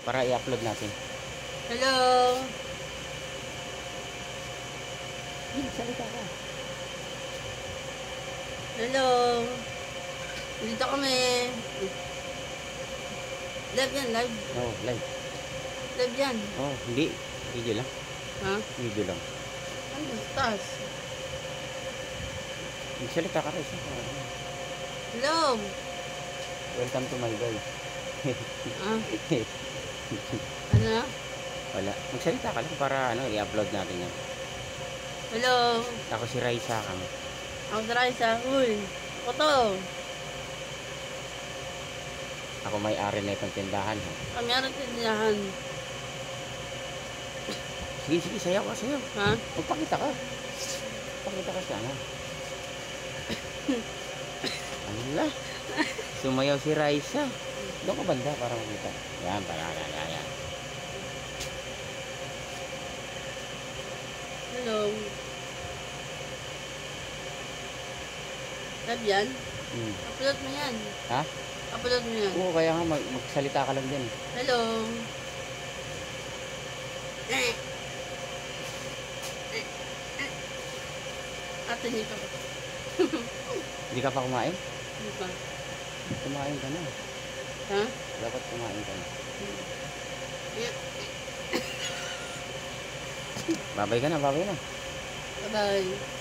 para i-upload natin. Hello. Salita ka. Hello. Dito kami. Live yan, live. Oh, live. Live yan. Oh, hindi. Video lang. Ha? Video lang. Ano? Taas. Salita ka rin. Hello. Welcome to my guys. Ah, ano? Wala. Magsalita ka lang para i-upload natin yan. Hello. Ako si Raisa kami. Ako si Raisa. Uy. Ako to. Ako may-ari na itong tindahan. Kami aral tindahan. Sige, sige, sayaw ka, sayaw. Ha? Magpakita ka. Magpakita ka sana. Allah. Sumayaw si Raisa. Doon ka banda para makita. Yan, yan. Hello. Live yan? Upload mo yan. Ha? Upload mo yan. Oo, kaya nga magsalita ka lang din. Hello. Ate nito. Hindi ka pa kumain? Ano ba? Kumain ka na. Ha? Dapat kumain ka na. Babay ka na, babay na. Bye-bye.